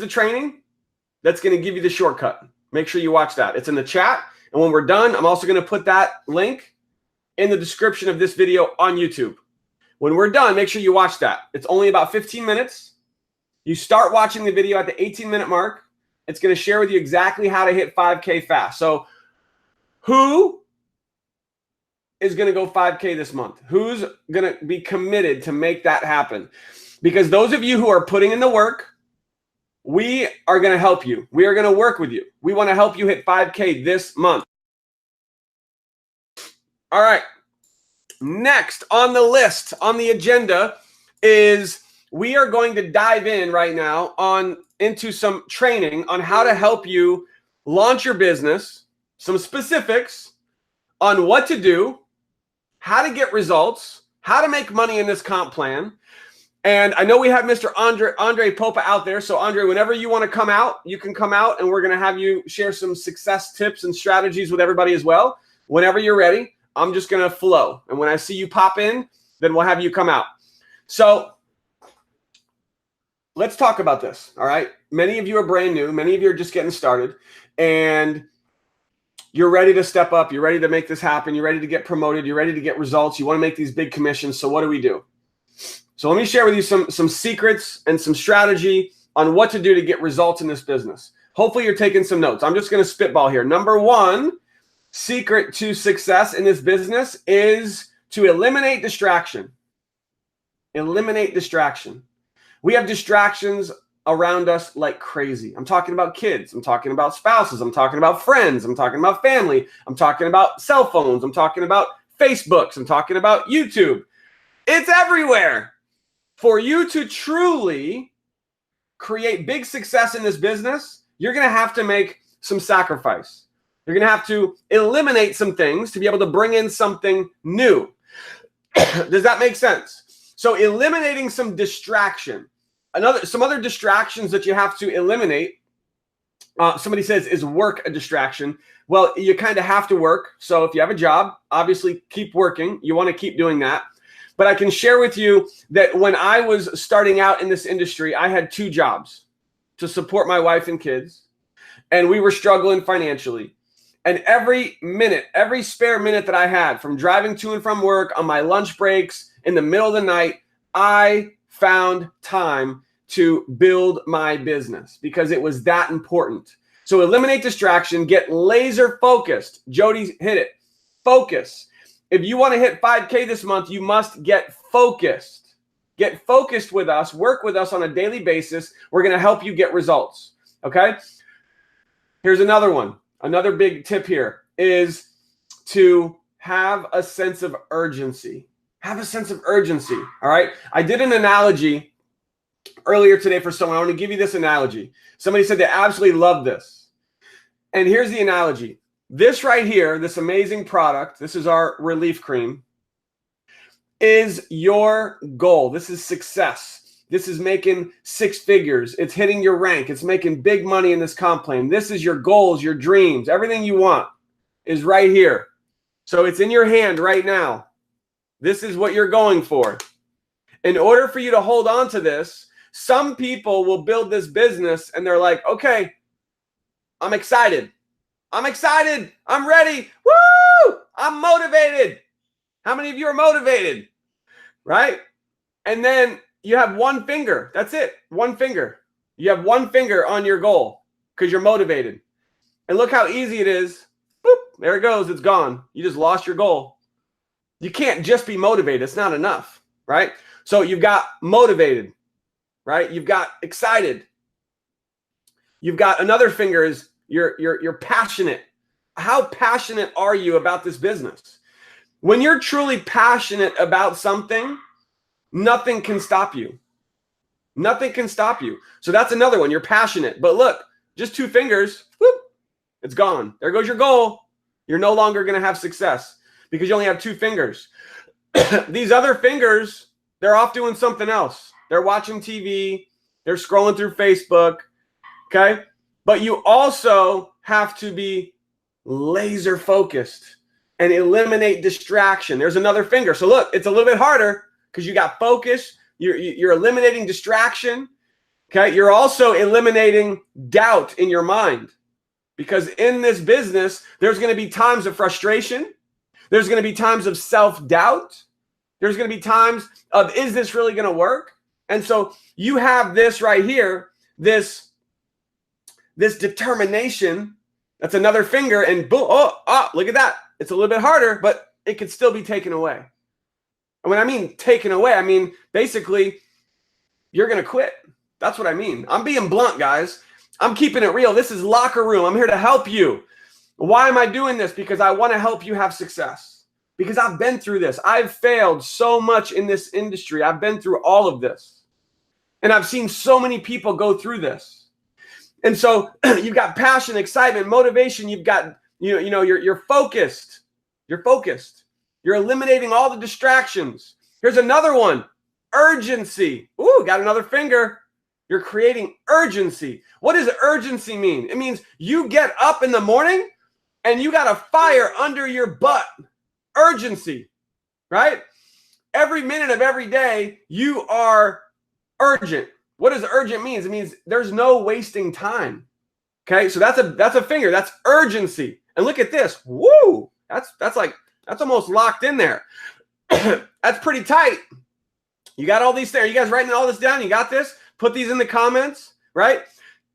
the training that's going to give you the shortcut. Make sure you watch that. It's in the chat. And when we're done, I'm also going to put that link in the description of this video on YouTube. When we're done, make sure you watch that. It's only about 15 minutes. You start watching the video at the 18-minute mark. It's going to share with you exactly how to hit 5K fast. So who is going to go 5K this month? Who's going to be committed to make that happen? Because those of you who are putting in the work, we are going to help you. We are going to work with you. We want to help you hit 5K this month. All right. Next on the list, on the agenda, is we are going to dive in right now into some training on how to help you launch your business, some specifics on what to do, how to get results, how to make money in this comp plan. And I know we have Mr. Andre Popa out there. So Andre, whenever you want to come out, you can come out, and we're going to have you share some success tips and strategies with everybody as well. Whenever you're ready, I'm just going to flow. And when I see you pop in, then we'll have you come out. So let's talk about this. All right. Many of you are brand new. Many of you are just getting started, and you're ready to step up. You're ready to make this happen. You're ready to get promoted. You're ready to get results. You want to make these big commissions. So what do? So let me share with you some secrets and some strategy on what to do to get results in this business. Hopefully you're taking some notes. I'm just going to spitball here. Number one secret to success in this business is to eliminate distraction. Eliminate distraction. We have distractions around us like crazy. I'm talking about kids. I'm talking about spouses. I'm talking about friends. I'm talking about family. I'm talking about cell phones. I'm talking about Facebooks. I'm talking about YouTube. It's everywhere. For you to truly create big success in this business, you're going to have to make some sacrifice. You're going to have to eliminate some things to be able to bring in something new. Does that make sense? So eliminating some distraction. Some other distractions that you have to eliminate. Somebody says, is work a distraction? Well, you kind of have to work. So if you have a job, obviously keep working. You want to keep doing that. But I can share with you that when I was starting out in this industry, I had 2 jobs to support my wife and kids, and we were struggling financially. And every minute, every spare minute that I had from driving to and from work, on my lunch breaks, in the middle of the night, I found time to build my business because it was that important. So eliminate distraction, get laser focused. Jody hit it. Focus. If you want to hit 5K this month, you must get focused. Get focused with us. Work with us on a daily basis. We're going to help you get results. Okay? Here's another one. Another big tip here is to have a sense of urgency. Have a sense of urgency. All right? I did an analogy earlier today for someone. I want to give you this analogy. Somebody said they absolutely love this. And here's the analogy. This right here, this amazing product, this is our relief cream, is your goal. This is success. This is making 6 figures. It's hitting your rank. It's making big money in this comp plan. This is your goals, your dreams. Everything you want is right here. So it's in your hand right now. This is what you're going for. In order for you to hold on to this, some people will build this business and they're like, okay, I'm excited. I'm excited. I'm ready. Woo! I'm motivated. How many of you are motivated? Right? And then you have one finger. That's it. One finger. You have one finger on your goal because you're motivated. And look how easy it is. Boop, there it goes. It's gone. You just lost your goal. You can't just be motivated. It's not enough, right? So you've got motivated, right? You've got excited. You've got another finger is you're passionate. How passionate are you about this business? When you're truly passionate about something, nothing can stop you. Nothing can stop you. So that's another one. You're passionate. But look, just 2 fingers, whoop, it's gone. There goes your goal. You're no longer going to have success because you only have 2 fingers. These other fingers, they're off doing something else. They're watching TV. They're scrolling through Facebook. Okay? But you also have to be laser focused and eliminate distraction. There's another finger. So look, it's a little bit harder because you got focus. You're eliminating distraction. Okay. You're also eliminating doubt in your mind, because in this business, there's going to be times of frustration. There's going to be times of self-doubt. There's going to be times of, is this really going to work? And so you have this right here, this determination. That's another finger, and boom, look at that. It's a little bit harder, but it could still be taken away. And when I mean taken away, I mean basically you're going to quit. That's what I mean. I'm being blunt, guys. I'm keeping it real. This is Locker Room. I'm here to help you. Why am I doing this? Because I want to help you have success. Because I've been through this. I've failed so much in this industry. I've been through all of this. And I've seen so many people go through this. And so you've got passion, excitement, motivation. You've got, you're focused. You're focused. You're eliminating all the distractions. Here's another one. Urgency. Ooh, got another finger. You're creating urgency. What does urgency mean? It means you get up in the morning and you got a fire under your butt. Urgency, right? Every minute of every day, you are urgent. What does urgent mean? It means there's no wasting time. Okay, so that's a finger. That's urgency. And look at this. Woo! That's almost locked in there. That's pretty tight. You got all these there. You guys writing all this down? You got this? Put these in the comments, right?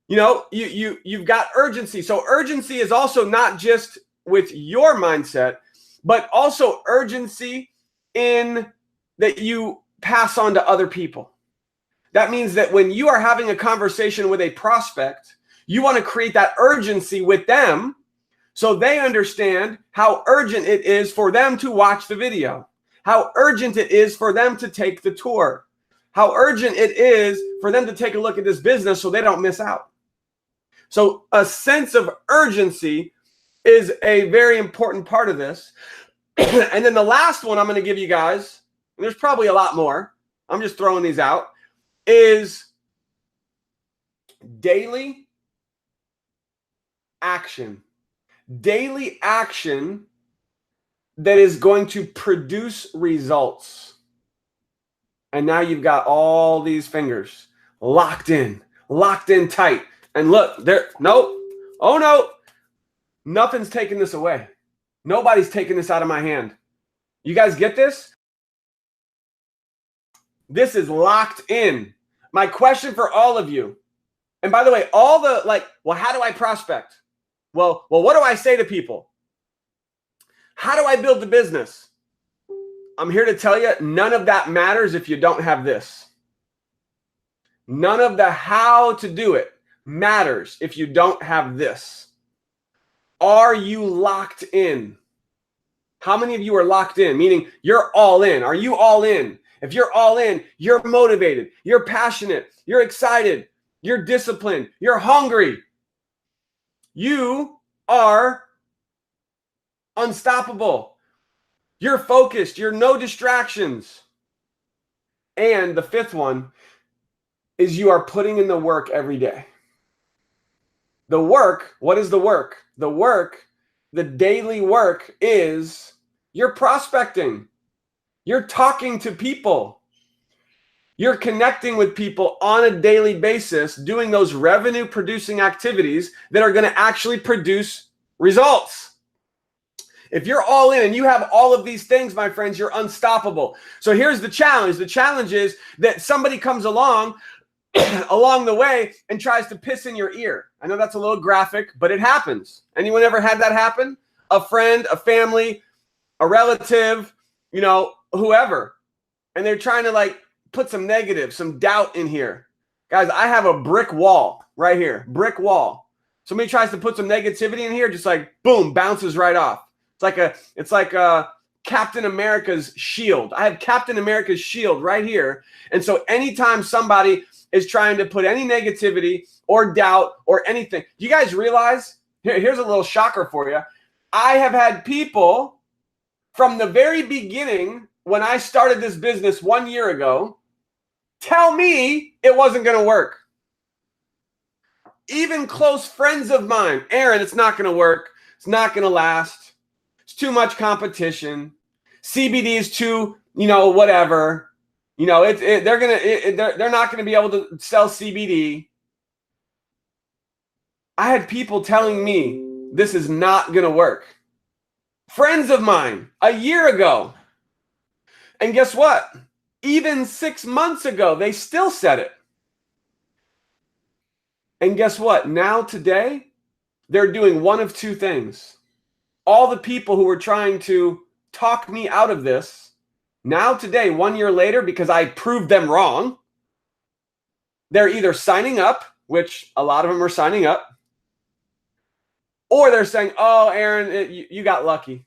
You've got urgency. So urgency is also not just with your mindset, but also urgency in that you pass on to other people. That means that when you are having a conversation with a prospect, you want to create that urgency with them so they understand how urgent it is for them to watch the video, how urgent it is for them to take the tour, how urgent it is for them to take a look at this business so they don't miss out. So a sense of urgency is a very important part of this. And then the last one I'm going to give you guys, and there's probably a lot more, I'm just throwing these out, is daily action. Daily action that is going to produce results. And now you've got all these fingers locked in tight. And look, there, nope. Oh no, nothing's taking this away. Nobody's taking this out of my hand. You guys get this? This is locked in. My question for all of you, and by the way, all the well, how do I prospect? Well, what do I say to people? How do I build the business? I'm here to tell you, none of that matters if you don't have this. None of the how to do it matters if you don't have this. Are you locked in? How many of you are locked in? Meaning you're all in. Are you all in? If you're all in, you're motivated, you're passionate, you're excited, you're disciplined, you're hungry. You are unstoppable. You're focused. You're no distractions. And the fifth one is you are putting in the work every day. The work, what is the work? The work, the daily work is you're prospecting. You're talking to people. You're connecting with people on a daily basis, doing those revenue producing activities that are going to actually produce results. If you're all in and you have all of these things, my friends, you're unstoppable. So here's the challenge. The challenge is that somebody comes along the way and tries to piss in your ear. I know that's a little graphic, but it happens. Anyone ever had that happen? A friend, a family, a relative, whoever. And they're trying to put some negative, some doubt in here. Guys, I have a brick wall right here, brick wall. Somebody tries to put some negativity in here, just boom, bounces right off. It's like Captain America's shield. I have Captain America's shield right here. And so anytime somebody is trying to put any negativity or doubt or anything, you guys realize, here's a little shocker for you. I have had people from the very beginning, when I started this business 1 year ago, tell me it wasn't going to work. Even close friends of mine, Aaron, it's not going to work. It's not going to last. It's too much competition. CBD is too, whatever. You know, they're not gonna be able to sell CBD. I had people telling me this is not gonna work. Friends of mine a year ago. And guess what? Even 6 months ago, they still said it. And guess what? Now today, they're doing one of two things. All the people who were trying to talk me out of this, now today, 1 year later, because I proved them wrong, they're either signing up, which a lot of them are signing up, or they're saying, oh, Aaron, you got lucky.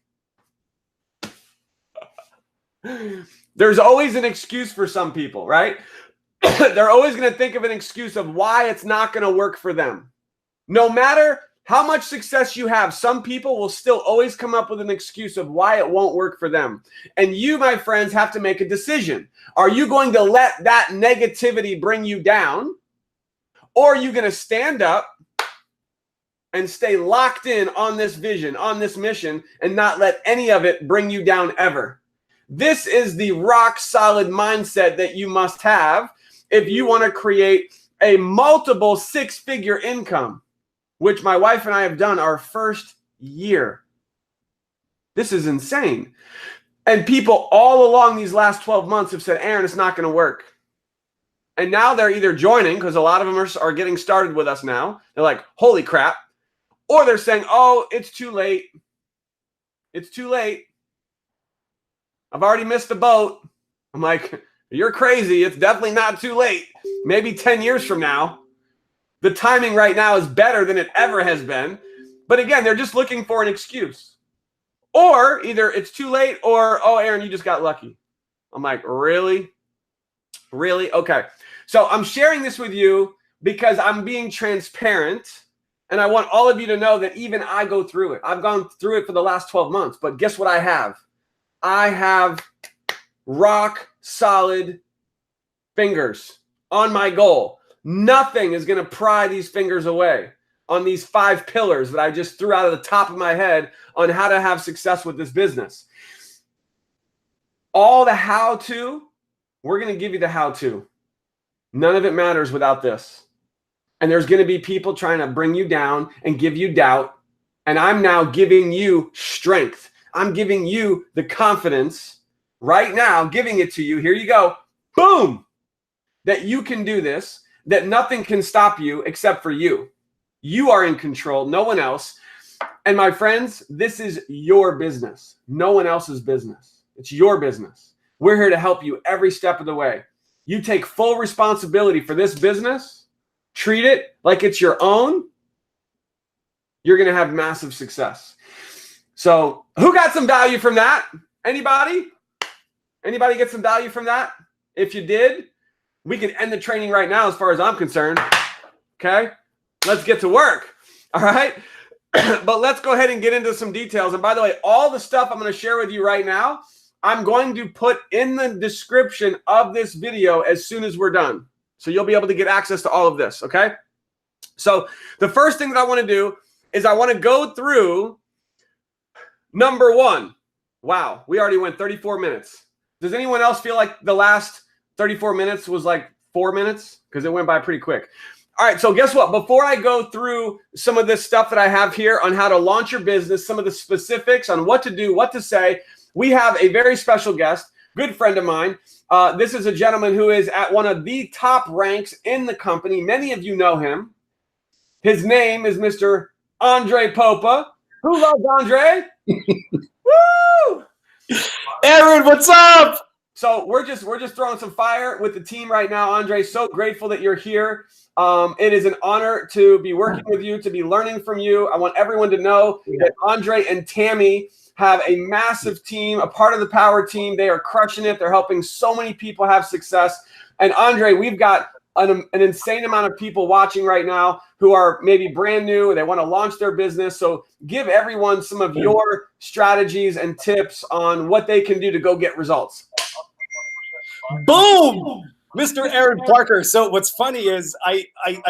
There's always an excuse for some people, right? They're always going to think of an excuse of why it's not going to work for them. No matter how much success you have, some people will still always come up with an excuse of why it won't work for them. And you, my friends, have to make a decision. Are you going to let that negativity bring you down? Or are you going to stand up and stay locked in on this vision, on this mission, and not let any of it bring you down ever? This is the rock solid mindset that you must have if you want to create a multiple six-figure income, which my wife and I have done our first year. This is insane. And people all along these last 12 months have said, Aaron, it's not going to work. And now they're either joining, because a lot of them are getting started with us now. They're like, holy crap. Or they're saying, oh, it's too late. It's too late. I've already missed the boat. I'm like, you're crazy. It's definitely not too late. Maybe 10 years from now. The timing right now is better than it ever has been. But again, they're just looking for an excuse. Or either it's too late or, oh, Aaron, you just got lucky. I'm like, really? Really? Okay. So I'm sharing this with you because I'm being transparent. And I want all of you to know that even I go through it. I've gone through it for the last 12 months. But guess what I have? I have rock solid fingers on my goal. Nothing is going to pry these fingers away on these 5 pillars that I just threw out of the top of my head on how to have success with this business. All the how-to, we're going to give you the how-to. None of it matters without this. And there's going to be people trying to bring you down and give you doubt. And I'm now giving you strength. I'm giving you the confidence right now, giving it to you. Here you go. Boom. That you can do this, that nothing can stop you except for you. You are in control, no one else. And my friends, this is your business. No one else's business. It's your business. We're here to help you every step of the way. You take full responsibility for this business, treat it like it's your own. You're going to have massive success. So who got some value from that? Anybody? Anybody get some value from that? If you did, we can end the training right now as far as I'm concerned. Okay? Let's get to work. All right? But let's go ahead and get into some details. And by the way, all the stuff I'm going to share with you right now, I'm going to put in the description of this video as soon as we're done. So you'll be able to get access to all of this. Okay? So the first thing that I want to do is I want to go through number 1. Wow, we already went 34 minutes. Does anyone else feel like the last 34 minutes was like 4 minutes? Because it went by pretty quick. All right, so guess what? Before I go through some of this stuff that I have here on how to launch your business, some of the specifics on what to do, what to say, we have a very special guest, good friend of mine. This is a gentleman who is at one of the top ranks in the company. Many of you know him. His name is Mr. Andre Popa. Who loves Andre? Woo! Aaron, what's up? So we're just throwing some fire with the team right now. Andre, so grateful that you're here. It is an honor to be working with you, to be learning from you. I want everyone to know that Andre and Tammy have a massive team, a part of the power team. They are crushing it. They're helping so many people have success. And Andre, we've got an insane amount of people watching right now who are maybe brand new. They want to launch their business. So give everyone some of your strategies and tips on what they can do to go get results. Boom! Mr. Aaron Parker. So what's funny is I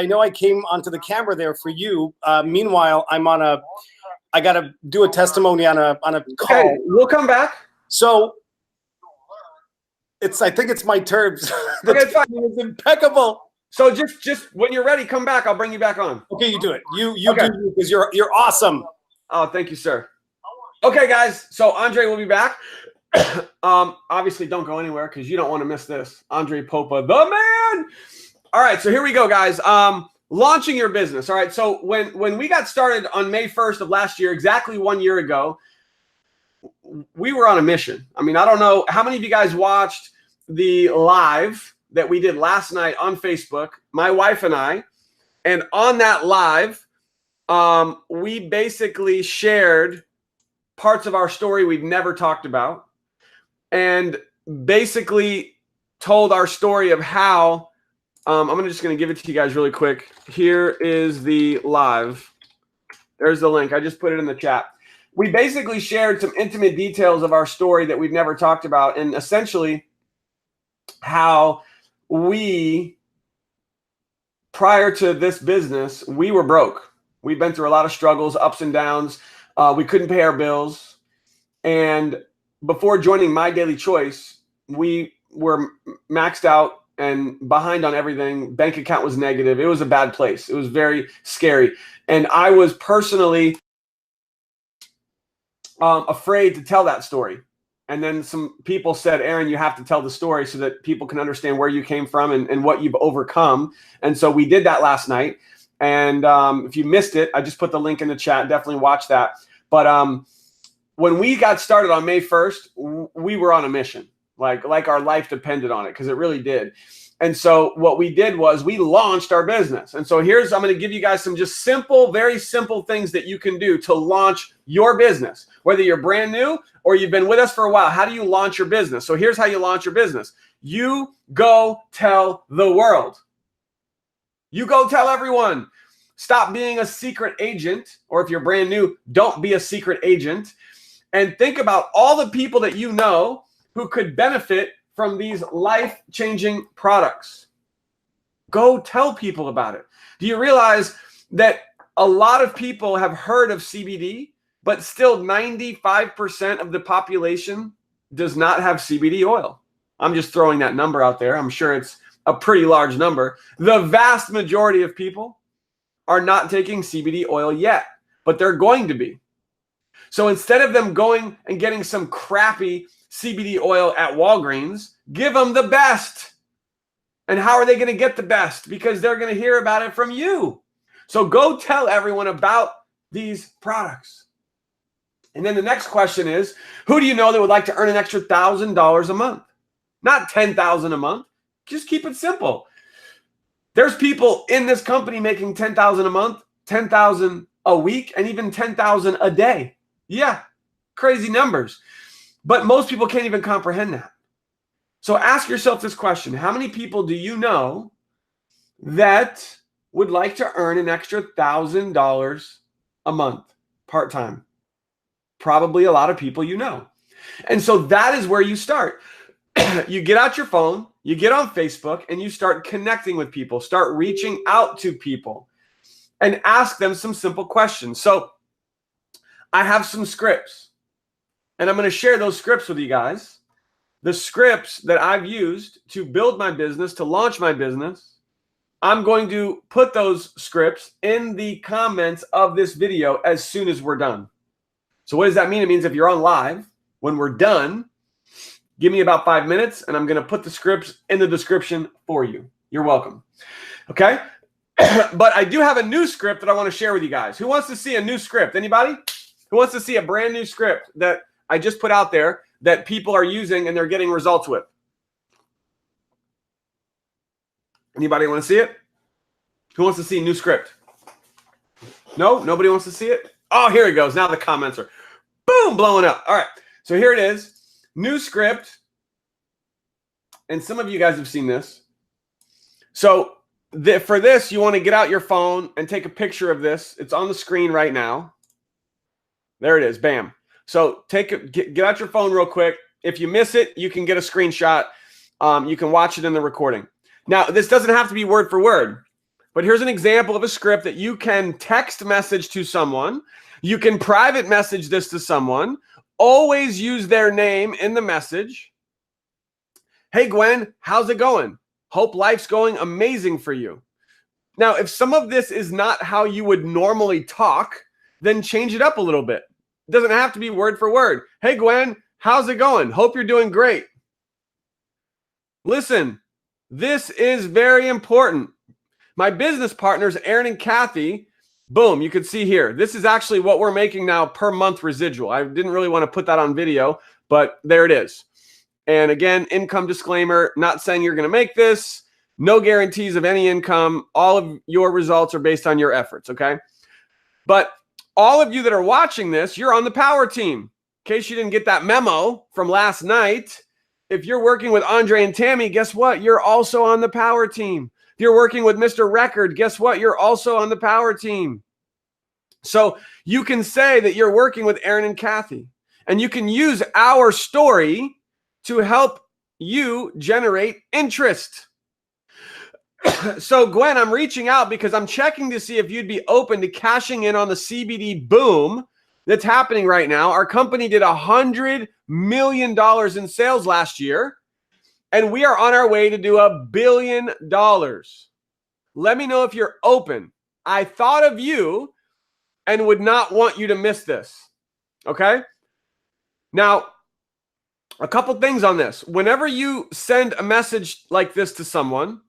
know I came onto the camera there for you. Meanwhile, I got to do a testimony on a call. Okay, we'll come back. So I think it's my terms. The Okay, fine. timing is impeccable. So just when you're ready, come back. I'll bring you back on. Okay, you do it. You Okay. do, because you're awesome. Oh, thank you, sir. Okay, guys. So Andre will be back. Obviously, don't go anywhere because you don't want to miss this. Andre Popa, the man. All right, so here we go, guys. Launching your business. All right, so when we got started on May 1st of last year, exactly 1 year ago, we were on a mission. I mean, I don't know how many of you guys watched the live that we did last night on Facebook, my wife and I. And on that live, we basically shared parts of our story we've never talked about and basically told our story of how, I'm just going to give it to you guys really quick. Here is the live. There's the link. I just put it in the chat. We basically shared some intimate details of our story that we've never talked about, and essentially how we, prior to this business, we were broke. We've been through a lot of struggles, ups and downs. We couldn't pay our bills. And before joining My Daily Choice, we were maxed out and behind on everything. Bank account was negative. It was a bad place. It was very scary. And I was personally afraid to tell that story. And then some people said, Aaron, you have to tell the story so that people can understand where you came from and what you've overcome. And so we did that last night. And if you missed it, I just put the link in the chat. Definitely watch that. But when we got started on May 1st, we were on a mission. Like our life depended on it, because it really did. And so what we did was we launched our business. And so I'm going to give you guys some just simple, very simple things that you can do to launch your business. Whether you're brand new or you've been with us for a while, how do you launch your business? So here's how you launch your business. You go tell the world. You go tell everyone. Stop being a secret agent, or if you're brand new, don't be a secret agent. And think about all the people that you know who could benefit from these life-changing products. Go tell people about it. Do you realize that a lot of people have heard of CBD, but still 95% of the population does not have CBD oil? I'm just throwing that number out there. I'm sure it's a pretty large number. The vast majority of people are not taking CBD oil yet, but they're going to be. So instead of them going and getting some crappy CBD oil at Walgreens, give them the best. And how are they going to get the best? Because they're going to hear about it from you. So go tell everyone about these products. And then the next question is, who do you know that would like to earn an extra $1,000 a month? Not $10,000 a month. Just keep it simple. There's people in this company making $10,000 a month, $10,000 a week, and even $10,000 a day. Yeah, crazy numbers. But most people can't even comprehend that. So ask yourself this question. How many people do you know that would like to earn an extra $1,000 a month part-time? Probably a lot of people you know. And so that is where you start. You get out your phone, you get on Facebook, and you start connecting with people. Start reaching out to people and ask them some simple questions. So I have some scripts, and I'm going to share those scripts with you guys. The scripts that I've used to build my business, to launch my business, I'm going to put those scripts in the comments of this video as soon as we're done. So what does that mean? It means if you're on live, when we're done, give me about 5 minutes, and I'm going to put the scripts in the description for you. You're welcome. Okay? But I do have a new script that I want to share with you guys. Who wants to see a new script? Anybody? Who wants to see a brand new script that I just put out there that people are using and they're getting results with? Anybody want to see it? Who wants to see a new script? No? Nobody wants to see it? Oh, here it goes. Now the comments are boom, blowing up. All right. So here it is. New script. And some of you guys have seen this. So for this, you want to get out your phone and take a picture of this. It's on the screen right now. There it is. Bam. So get out your phone real quick. If you miss it, you can get a screenshot. You can watch it in the recording. Now, this doesn't have to be word for word, but here's an example of a script that you can text message to someone. You can private message this to someone. Always use their name in the message. Hey, Gwen, how's it going? Hope life's going amazing for you. Now, if some of this is not how you would normally talk, then change it up a little bit. It doesn't have to be word for word. Hey, Gwen, how's it going? Hope you're doing great. Listen, this is very important. My business partners, Aaron and Kathy, boom, you can see here. This is actually what we're making now per month residual. I didn't really want to put that on video, but there it is. And again, income disclaimer, not saying you're going to make this. No guarantees of any income. All of your results are based on your efforts, okay? But all of you that are watching this, you're on the power team. In case you didn't get that memo from last night, if you're working with Andre and Tammy, guess what? You're also on the power team. If you're working with Mr. Record, guess what? You're also on the power team. So you can say that you're working with Aaron and Kathy, and you can use our story to help you generate interest. So Gwen, I'm reaching out because I'm checking to see if you'd be open to cashing in on the CBD boom that's happening right now. Our company did $100 million in sales last year, and we are on our way to do $1 billion. Let me know if you're open. I thought of you and would not want you to miss this, okay? Now, a couple things on this. Whenever you send a message like this to someone,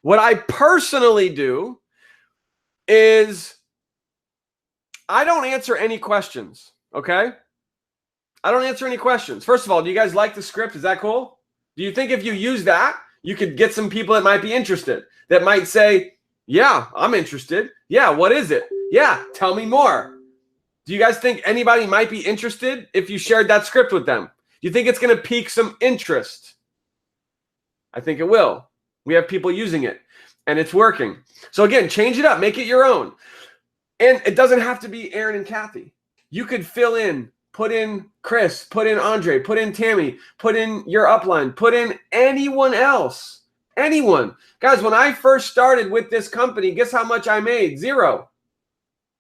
what I personally do is I don't answer any questions, okay? I don't answer any questions. First of all, do you guys like the script? Is that cool? Do you think if you use that, you could get some people that might be interested, that might say, yeah, I'm interested. Yeah, what is it? Yeah, tell me more. Do you guys think anybody might be interested if you shared that script with them? Do you think it's going to pique some interest? I think it will. We have people using it, and it's working. So again, change it up. Make it your own. And it doesn't have to be Aaron and Kathy. You could fill in, put in Chris, put in Andre, put in Tammy, put in your upline, put in anyone else. Anyone. Guys, when I first started with this company, guess how much I made? Zero.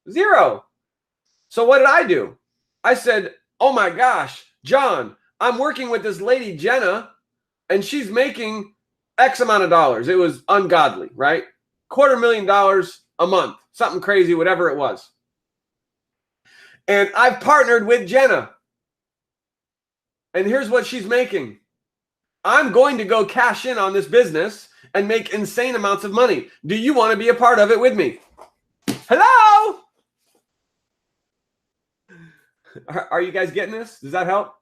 So what did I do? I said, oh my gosh, John, I'm working with this lady, Jenna, and she's making X amount of dollars. It was ungodly, right? $250,000 a month, something crazy, whatever it was. And I've partnered with Jenna. And here's what she's making. I'm going to go cash in on this business and make insane amounts of money. Do you want to be a part of it with me? Hello? Are you guys getting this? Does that help?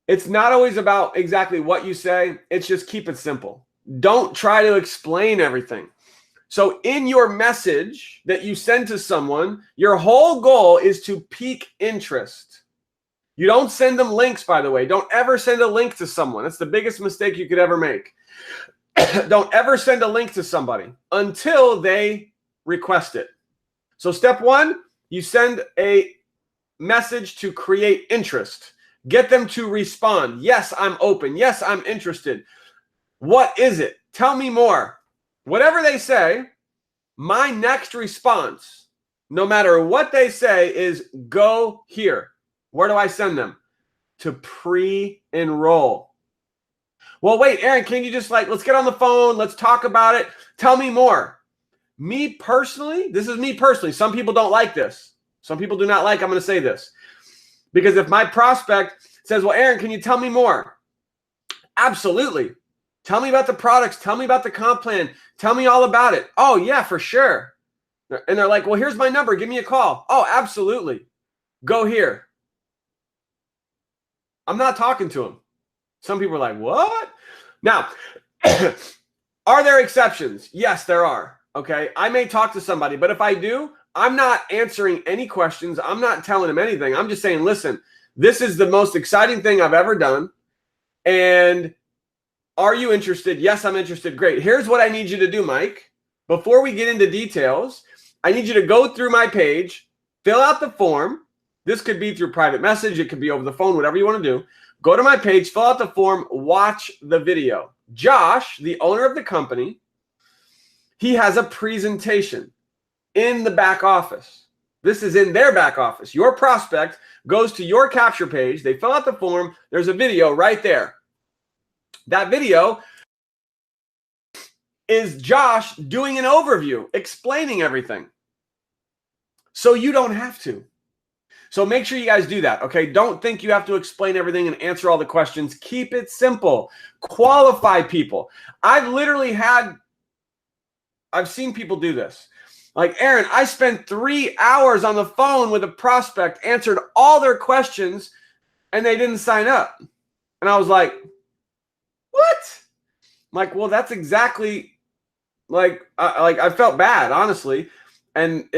It's not always about exactly what you say. It's just keep it simple. Don't try to explain everything. So in your message that you send to someone, your whole goal is to pique interest. You don't send them links, by the way. Don't ever send a link to someone. That's the biggest mistake you could ever make. Don't ever send a link to somebody until they request it. So step one, you send a message to create interest. Get them to respond. Yes, I'm open. Yes, I'm interested. What is it? Tell me more. Whatever they say, my next response, no matter what they say, is go here. Where do I send them? To pre-enroll. Well, wait, Aaron, can you just let's get on the phone. Let's talk about it. Tell me more. Me personally, this is me personally. Some people don't like this. Some people do not like I'm going to say this. Because if my prospect says, well, Aaron, can you tell me more? Absolutely. Tell me about the products. Tell me about the comp plan. Tell me all about it. Oh, yeah, for sure. And they're like, well, here's my number. Give me a call. Oh, absolutely. Go here. I'm not talking to them. Some people are like, what? Now, are there exceptions? Yes, there are. Okay. I may talk to somebody, but if I do, I'm not answering any questions. I'm not telling them anything. I'm just saying, listen, this is the most exciting thing I've ever done. And are you interested? Yes, I'm interested. Great. Here's what I need you to do, Mike. Before we get into details, I need you to go through my page, fill out the form. This could be through private message. It could be over the phone, whatever you want to do. Go to my page, fill out the form, watch the video. Josh, the owner of the company, he has a presentation in the back office. This is in their back office. Your prospect goes to your capture page. They fill out the form. There's a video right there. That video is Josh doing an overview, explaining everything. So you don't have to. So make sure you guys do that, okay? Don't think you have to explain everything and answer all the questions. Keep it simple. Qualify people. I've seen people do this. Like, Aaron, I spent 3 hours on the phone with a prospect, answered all their questions, and they didn't sign up. And I was like, what? I'm like, well, that's exactly I felt bad, honestly. And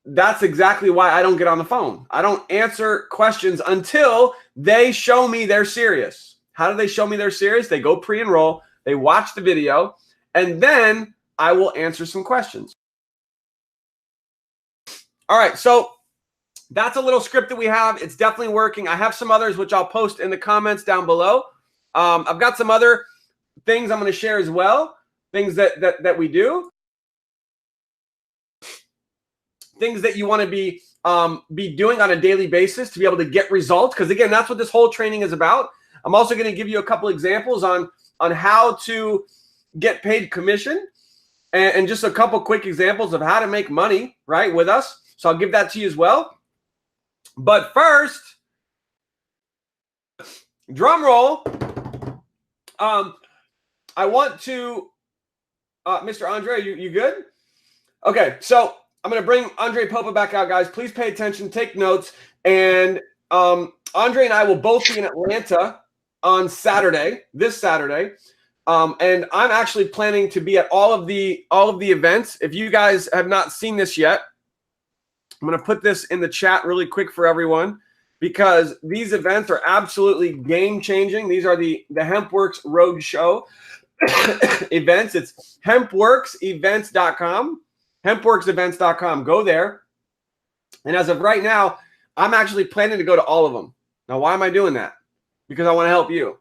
that's exactly why I don't get on the phone. I don't answer questions until they show me they're serious. How do they show me they're serious? They go pre-enroll, they watch the video, and then I will answer some questions. All right, so that's a little script that we have. It's definitely working. I have some others, which I'll post in the comments down below. I've got some other things I'm going to share as well, things that we do. Things that you want to be doing on a daily basis to be able to get results. Because again, that's what this whole training is about. I'm also going to give you a couple examples on how to get paid commission and just a couple quick examples of how to make money, right, with us. So I'll give that to you as well. But first, drum roll. I want to, Mr. Andre, you good? Okay, so I'm going to bring Andre Popa back out, guys. Please pay attention, take notes. And Andre and I will both be in Atlanta on Saturday, this Saturday. And I'm actually planning to be at all of the events. If you guys have not seen this yet, I'm going to put this in the chat really quick for everyone because these events are absolutely game-changing. These are the HempWorks Roadshow events. It's hempworksevents.com. hempworksevents.com. Go there. And as of right now, I'm actually planning to go to all of them. Now, why am I doing that? Because I want to help you.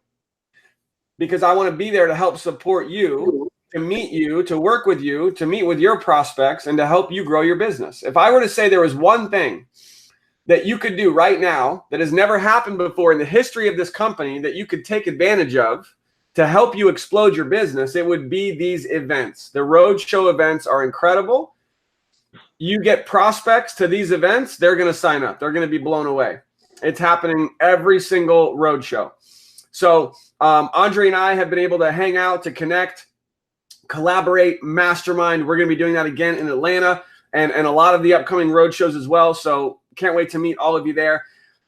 Because I want to be there to help support you, to meet you, to work with you, to meet with your prospects, and to help you grow your business. If I were to say there was one thing that you could do right now that has never happened before in the history of this company that you could take advantage of to help you explode your business, it would be these events. The roadshow events are incredible. You get prospects to these events, they're going to sign up. They're going to be blown away. It's happening every single roadshow. So Andre and I have been able to hang out, to connect, collaborate, mastermind. We're going to be doing that again in Atlanta and a lot of the upcoming roadshows as well. So can't wait to meet all of you there.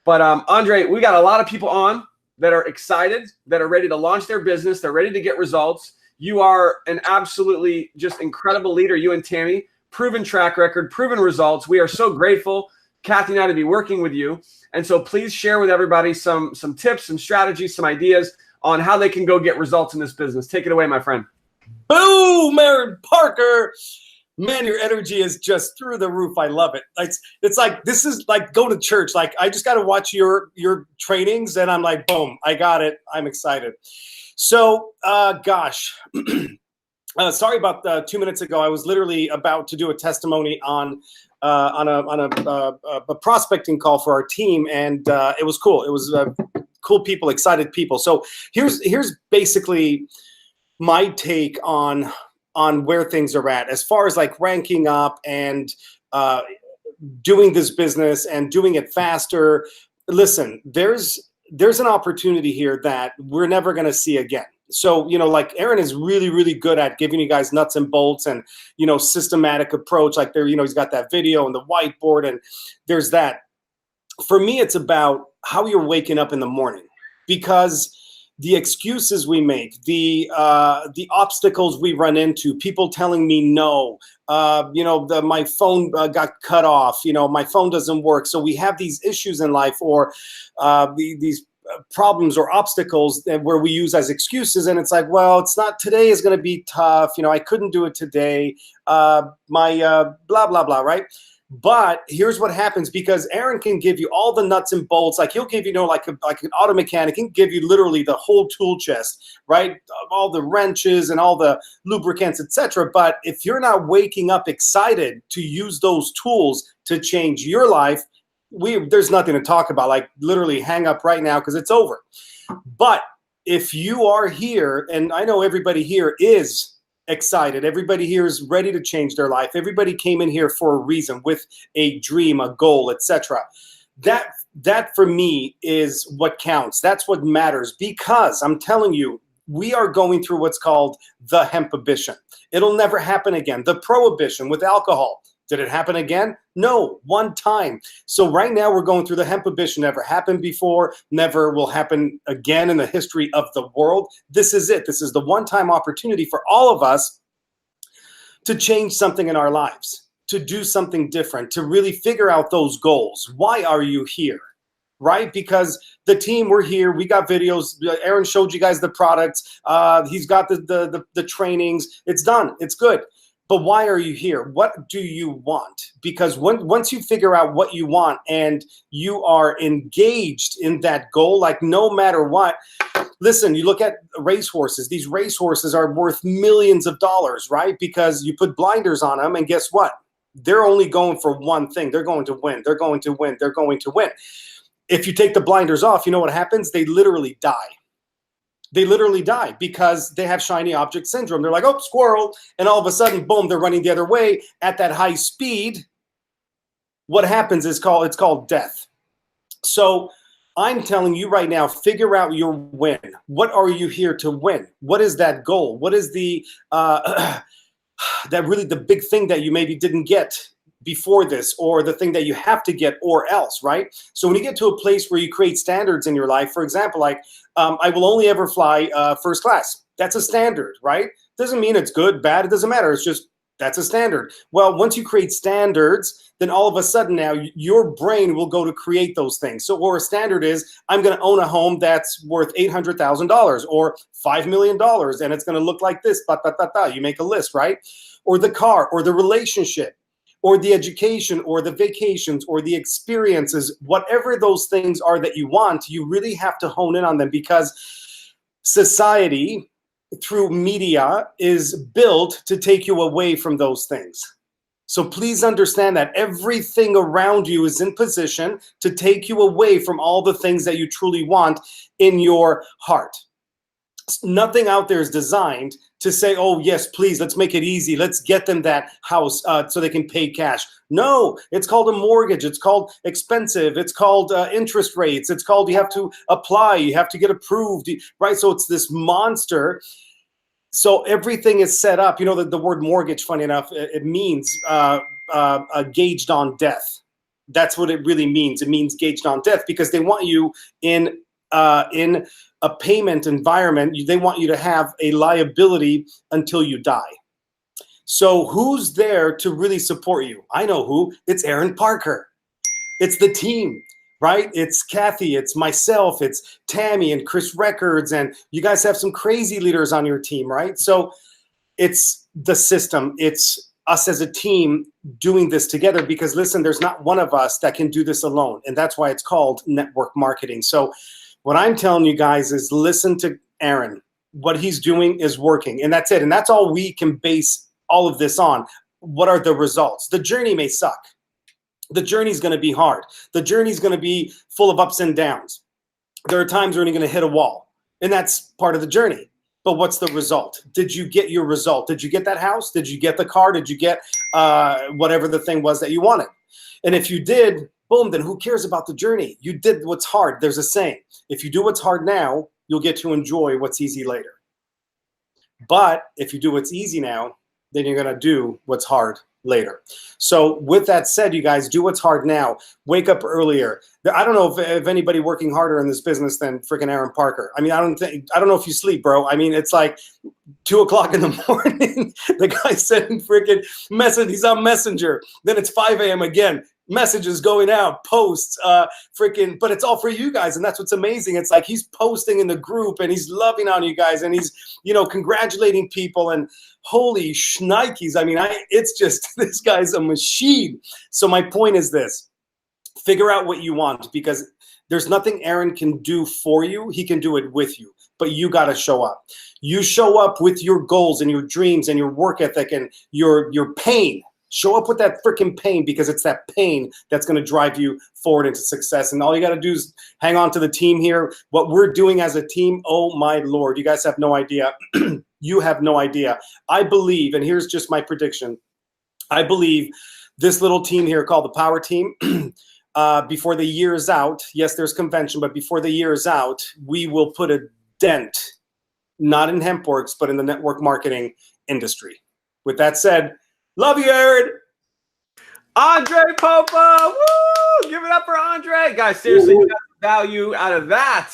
But Andre, we got a lot of people on that are excited, that are ready to launch their business. They're ready to get results. You are an absolutely just incredible leader, you and Tammy. Proven track record, proven results. We are so grateful, Kathy and I, to be working with you. And so please share with everybody some tips, some strategies, some ideas on how they can go get results in this business. Take it away, my friend. Boom, Aaron Parker. Man, your energy is just through the roof. I love it. It's like, this is like go to church. Like, I just got to watch your trainings and I'm like, boom, I got it. I'm excited. So, gosh, sorry about 2 minutes ago. I was literally about to do a testimony on a prospecting call for our team. And it was cool. It was cool people, excited people. So here's basically my take on where things are at as far as like ranking up and doing this business and doing it faster. Listen, there's an opportunity here that we're never going to see again. So, you know, like Aaron is really, really good at giving you guys nuts and bolts and, you know, systematic approach. Like there, you know, he's got that video and the whiteboard and there's that. For me, it's about how you're waking up in the morning, because the excuses we make, the obstacles we run into, people telling me no, you know, my phone got cut off, you know, my phone doesn't work. So we have these issues in life, or these problems or obstacles where we use as excuses. And it's like, well, it's not, today is going to be tough. You know, I couldn't do it today. My blah, blah, blah. Right. But here's what happens, because Aaron can give you all the nuts and bolts. Like he'll give you, you know, like an auto mechanic, he can give you literally the whole tool chest, right? All the wrenches and all the lubricants, etc. But if you're not waking up excited to use those tools to change your life, there's nothing to talk about. Like literally hang up right now because it's over. But if you are here, and I know everybody here is excited, everybody here is ready to change their life, everybody came in here for a reason, with a dream, a goal, etc. That for me is what counts. That's what matters, because I'm telling you, we are going through what's called the hempibition. It'll never happen again. The prohibition with alcohol. Did it happen again? No, one time. So right now we're going through the hempibition. Never happened before, never will happen again in the history of the world. This is it. This is the one-time opportunity for all of us to change something in our lives, to do something different, to really figure out those goals. Why are you here? Right? Because the team, we're here. We got videos. Aaron showed you guys the products. He's got the trainings. It's done. It's good. But why are you here? What do you want? Because once you figure out what you want and you are engaged in that goal, like no matter what, listen, you look at racehorses. These racehorses are worth millions of dollars, right? Because you put blinders on them, and guess what? They're only going for one thing. They're going to win. They're going to win. They're going to win. If you take the blinders off, you know what happens? They literally die. They literally die because they have shiny object syndrome. They're like, oh, squirrel. And all of a sudden, boom, they're running the other way at that high speed. What happens is it's called death. So I'm telling you right now, figure out your win. What are you here to win? What is that goal? What is the that really the big thing that you maybe didn't get before this, or the thing that you have to get, or else, right? So when you get to a place where you create standards in your life, for example, like I will only ever fly first class. That's a standard, right? Doesn't mean it's good, bad. It doesn't matter. It's just, that's a standard. Well, once you create standards, then all of a sudden now your brain will go to create those things. So, or a standard is, I'm going to own a home that's worth $800,000 or $5 million, and it's going to look like this, You make a list, right? Or the car, or the relationship, or the education, or the vacations, or the experiences, whatever those things are that you want, you really have to hone in on them, because society, through media, is built to take you away from those things. So please understand that everything around you is in position to take you away from all the things that you truly want in your heart. Nothing out there is designed to say, oh, yes, please, let's make it easy. Let's get them that house so they can pay cash. No, it's called a mortgage. It's called expensive. It's called interest rates. It's called, you have to apply. You have to get approved, right? So it's this monster. So everything is set up. You know, the word mortgage, funny enough, it means gauged on death. That's what it really means. It means gauged on death, because they want you in a payment environment. They want you to have a liability until you die. So who's there to really support you? I know who. It's Aaron Parker. It's the team, right? It's Kathy, it's myself, it's Tammy and Chris Records, and you guys have some crazy leaders on your team, right? So it's the system. It's us as a team doing this together, because listen, there's not one of us that can do this alone. And that's why it's called network marketing. So what I'm telling you guys is, listen to Aaron. What he's doing is working, and that's it. And that's all we can base all of this on. What are the results? The journey may suck. The journey is going to be hard. The journey is going to be full of ups and downs. There are times when you're going to hit a wall, and that's part of the journey. But what's the result? Did you get your result? Did you get that house? Did you get the car? Did you get whatever the thing was that you wanted? And if you did, boom, then who cares about the journey? You did what's hard. There's a saying, if you do what's hard now, you'll get to enjoy what's easy later. But if you do what's easy now, then you're going to do what's hard later. So with that said, you guys, do what's hard now. Wake up earlier. I don't know if anybody working harder in this business than freaking Aaron Parker. I mean, I don't know if you sleep, bro. I mean, it's like 2 o'clock in the morning. The guy sending freaking message. He's on Messenger. Then it's 5 a.m. again. Messages going out, posts, but it's all for you guys. And that's what's amazing. It's like he's posting in the group and he's loving on you guys and he's, congratulating people, and holy shnikes. I mean, it's just, this guy's a machine. So my point is this: figure out what you want, because there's nothing Aaron can do for you. He can do it with you, but you got to show up. You show up with your goals and your dreams and your work ethic and your pain. Show up with that freaking pain, because it's that pain that's going to drive you forward into success. And all you got to do is hang on to the team here. What we're doing as a team, oh my Lord, you guys have no idea. You have no idea. I believe, and here's just my prediction, I believe this little team here called the Power Team, before the year is out, yes, there's convention, but before the year is out, we will put a dent, not in HempWorks, but in the network marketing industry. With that said, love you, Aaron. Andre Popa, woo! Give it up for Andre. Guys, seriously, you got value out of that.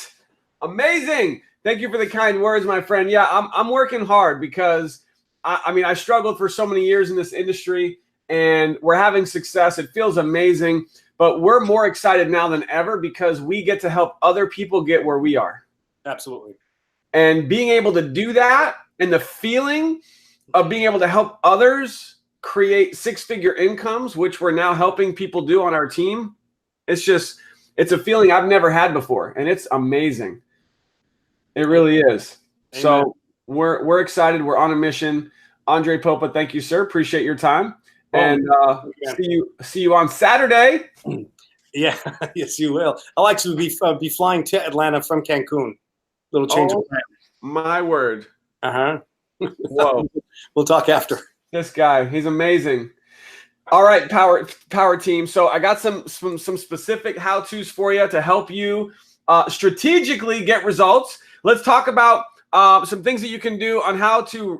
Amazing. Thank you for the kind words, my friend. Yeah, I'm working hard because, I mean, I struggled for so many years in this industry, and we're having success. It feels amazing, but we're more excited now than ever because we get to help other people get where we are. Absolutely. And being able to do that, and the feeling of being able to help others create six-figure incomes, which we're now helping people do on our team, it's a feeling I've never had before, and it's amazing. It really is. Amen. So we're excited. We're on a mission. Andre Popa, thank you, sir. Appreciate your time. And see you on Saturday. Yeah, yes, you will. I'll actually be flying to Atlanta from Cancun. Little change of plan. My word. Whoa. We'll talk after. This guy, he's amazing. All right, power team. So I got some specific how-tos for you to help you strategically get results. Let's talk about some things that you can do on how to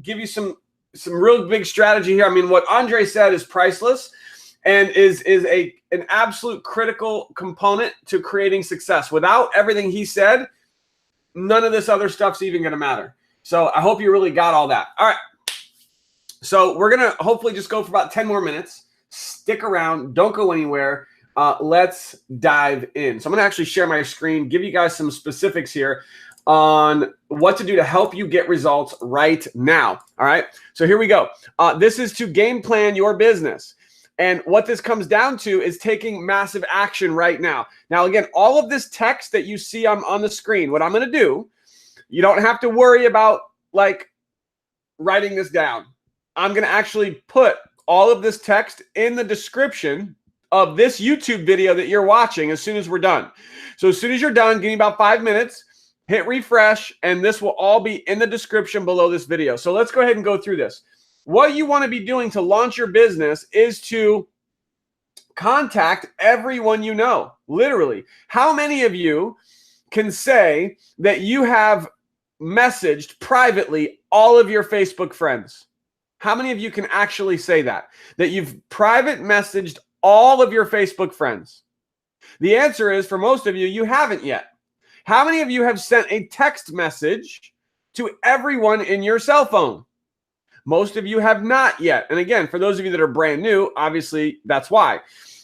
give you some real big strategy here. I mean, what Andre said is priceless and is an absolute critical component to creating success. Without everything he said, none of this other stuff's even going to matter. So I hope you really got all that. All right. So we're going to hopefully just go for about 10 more minutes. Stick around. Don't go anywhere. Let's dive in. So I'm going to actually share my screen, give you guys some specifics here on what to do to help you get results right now. All right. So here we go. This is to game plan your business. And what this comes down to is taking massive action right now. Now, again, all of this text that you see on the screen, what I'm going to do, you don't have to worry about writing this down. I'm going to actually put all of this text in the description of this YouTube video that you're watching as soon as we're done. So as soon as you're done, give me about 5 minutes, hit refresh, and this will all be in the description below this video. So let's go ahead and go through this. What you want to be doing to launch your business is to contact everyone you know, literally. How many of you can say that you have messaged privately all of your Facebook friends? How many of you can actually say that you've private messaged all of your Facebook friends? The answer is, for most of you, you haven't yet. How many of you have sent a text message to everyone in your cell phone? Most of you have not yet. And again, for those of you that are brand new, obviously that's why.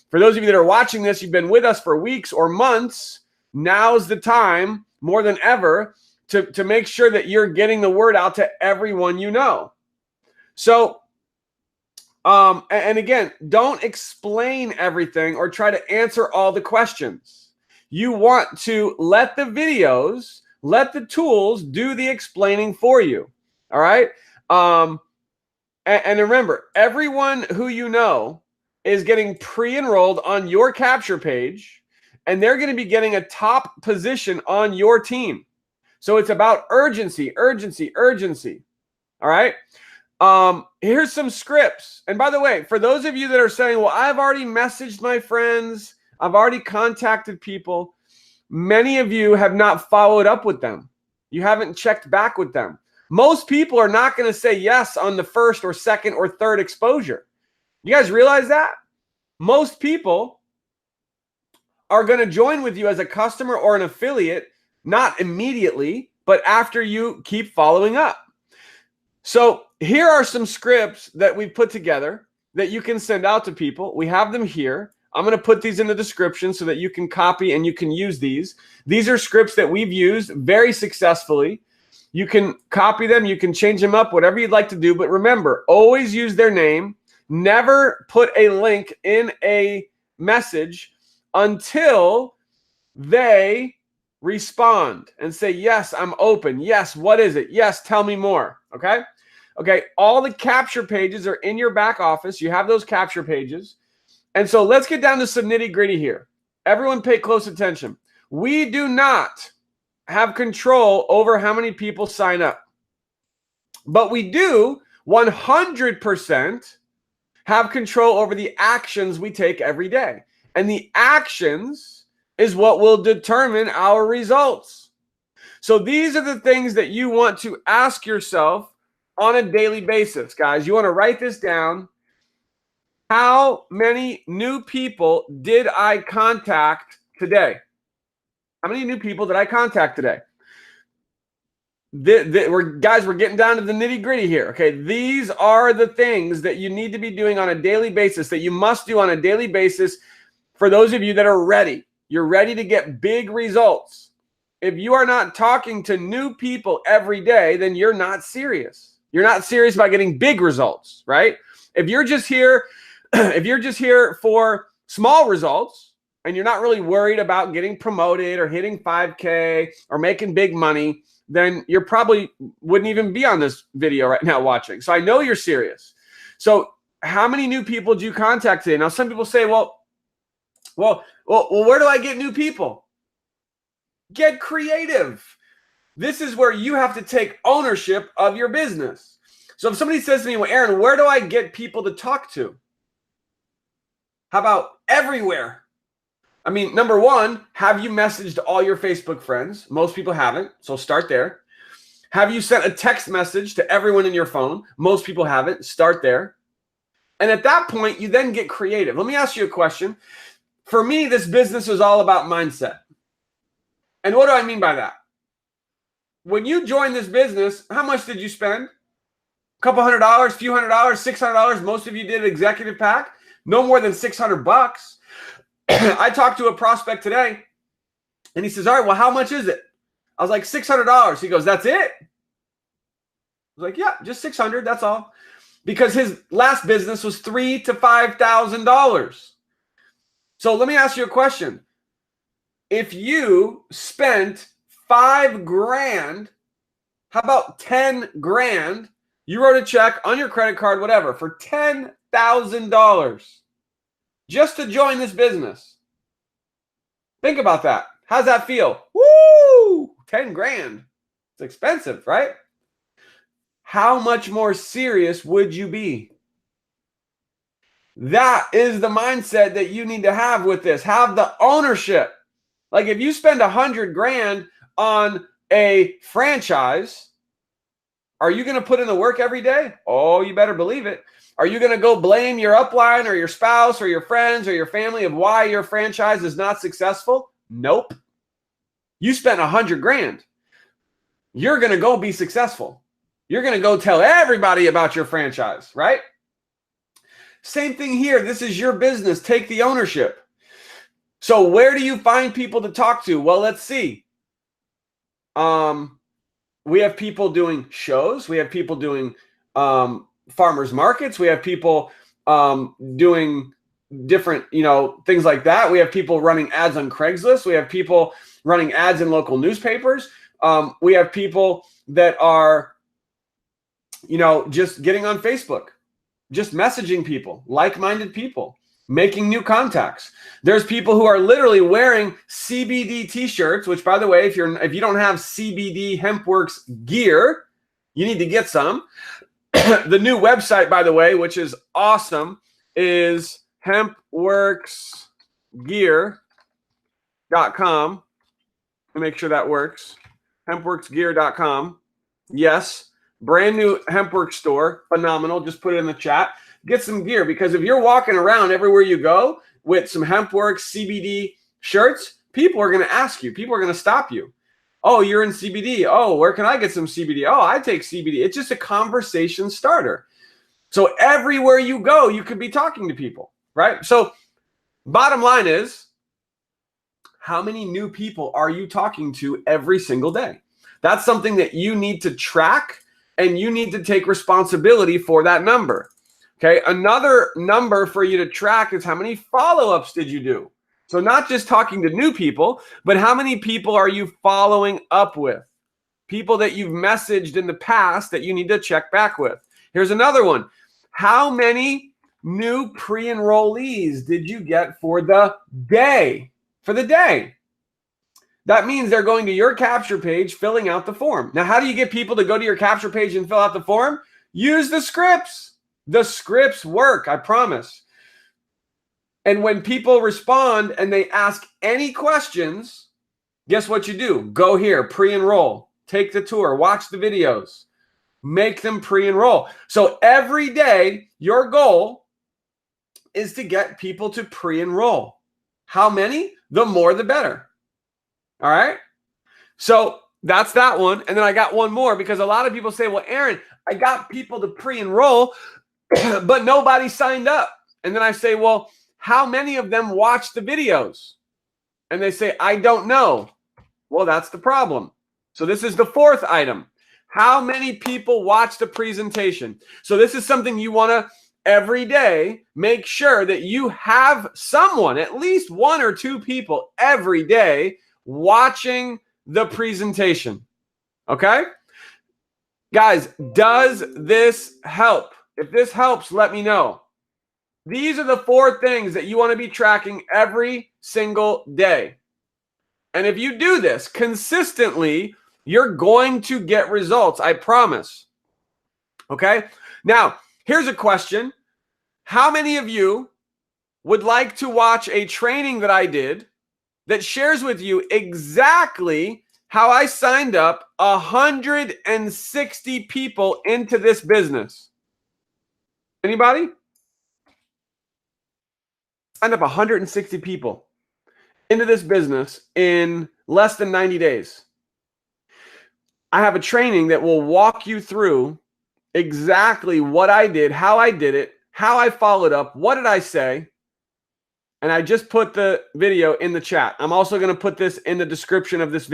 For those of you that are watching this, you've been with us for weeks or months, now's the time more than ever to make sure that you're getting the word out to everyone you know. So, and again, don't explain everything or try to answer all the questions. You want to let the videos, let the tools do the explaining for you. All right. And remember, everyone who you know is getting pre-enrolled on your capture page, and they're going to be getting a top position on your team. So it's about urgency, urgency, urgency. All right. Here's some scripts. And by the way, for those of you that are saying, well, I've already messaged my friends, I've already contacted people, many of you have not followed up with them. You haven't checked back with them. Most people are not going to say yes on the first or second or third exposure. You guys realize that? Most people are going to join with you as a customer or an affiliate, not immediately, but after you keep following up. So here are some scripts that we've put together that you can send out to people. We have them here. I'm going to put these in the description so that you can copy and you can use these. These are scripts that we've used very successfully. You can copy them. You can change them up, whatever you'd like to do. But remember, always use their name. Never put a link in a message until they respond and say, yes, I'm open. Yes, what is it? Yes, tell me more. Okay? Okay, all the capture pages are in your back office. You have those capture pages. And so let's get down to some nitty-gritty here. Everyone pay close attention. We do not have control over how many people sign up. But we do 100% have control over the actions we take every day. And the actions is what will determine our results. So these are the things that you want to ask yourself on a daily basis, guys. You want to write this down. How many new people did I contact today? How many new people did I contact today? We're getting down to the nitty-gritty here. Okay, these are the things that you need to be doing on a daily basis, that you must do on a daily basis for those of you that are ready. You're ready to get big results. If you are not talking to new people every day, then you're not serious. You're not serious about getting big results, right? If you're just here for small results and you're not really worried about getting promoted or hitting 5K or making big money, then you probably wouldn't even be on this video right now watching. So I know you're serious. So how many new people do you contact today? Now, some people say, well, where do I get new people? Get creative. This is where you have to take ownership of your business. So if somebody says to me, well, Aaron, where do I get people to talk to? How about everywhere? I mean, number one, have you messaged all your Facebook friends? Most people haven't, so start there. Have you sent a text message to everyone in your phone? Most people haven't, start there. And at that point, you then get creative. Let me ask you a question. For me, this business is all about mindset. And what do I mean by that? When you joined this business, how much did you spend? A couple $100, few $100, $600. Most of you did executive pack. No more than $600. I talked to a prospect today, and he says, all right, well, how much is it? I was like, $600. He goes, that's it? I was like, yeah, just $600, that's all. Because his last business was $3,000 to $5,000. So let me ask you a question. If you spent $5,000, how about 10 grand? You wrote a check on your credit card, whatever, for $10,000 just to join this business. Think about that. How's that feel? Woo! 10 grand. It's expensive, right? How much more serious would you be? That is the mindset that you need to have with this. Have the ownership. Like if you spend 100 grand on a franchise, are you going to put in the work every day? Oh, you better believe it. Are you going to go blame your upline or your spouse or your friends or your family of why your franchise is not successful? Nope. You spent 100 grand. You're going to go be successful. You're going to go tell everybody about your franchise, right? Same thing here. This is your business. Take the ownership. So where do you find people to talk to? Well, let's see. We have people doing shows. We have people doing farmers markets. We have people doing different, things like that. We have people running ads on Craigslist. We have people running ads in local newspapers. We have people that are, just getting on Facebook, just messaging people, like-minded people, making new contacts. There's people who are literally wearing CBD t-shirts, which, by the way, if you don't have CBD HempWorks gear, you need to get some. The new website, by the way, which is awesome, is hempworksgear.com. Make sure that works. Hempworksgear.com. Yes, brand new HempWorks store. Phenomenal. Just put it in the chat. Get some gear, because if you're walking around everywhere you go with some HempWorks CBD shirts, people are going to ask you. People are going to stop you. Oh, you're in CBD. Oh, where can I get some CBD? Oh, I take CBD. It's just a conversation starter. So everywhere you go, you could be talking to people, right? So bottom line is, how many new people are you talking to every single day? That's something that you need to track, and you need to take responsibility for that number. Okay, another number for you to track is how many follow-ups did you do? So not just talking to new people, but how many people are you following up with? people that you've messaged in the past that you need to check back with. Here's another one. How many new pre-enrollees did you get for the day? For the day. That means they're going to your capture page, filling out the form. Now, how do you get people to go to your capture page and fill out the form? Use the scripts. The scripts work, I promise. And when people respond and they ask any questions, guess what you do? Go here, pre-enroll, take the tour, watch the videos, make them pre-enroll. So every day, your goal is to get people to pre-enroll. How many? The more, the better. All right? So that's that one. And then I got one more because a lot of people say, well, Aaron, I got people to pre-enroll, but nobody signed up. And then I say, well, how many of them watched the videos? And they say, I don't know. Well, that's the problem. So this is the fourth item. How many people watched the presentation? So this is something you want to every day make sure that you have someone, at least one or two people every day watching the presentation. Okay? Guys, does this help? If this helps, let me know. These are the 4 things that you want to be tracking every single day. And if you do this consistently, you're going to get results, I promise. Okay? Now, here's a question. How many of you would like to watch a training that I did that shares with you exactly how I signed up 160 people into this business? Anybody? Signed up 160 people into this business in less than 90 days. I have a training that will walk you through exactly what I did, how I did it, how I followed up, what did I say, and I just put the video in the chat. I'm also going to put this in the description of this video.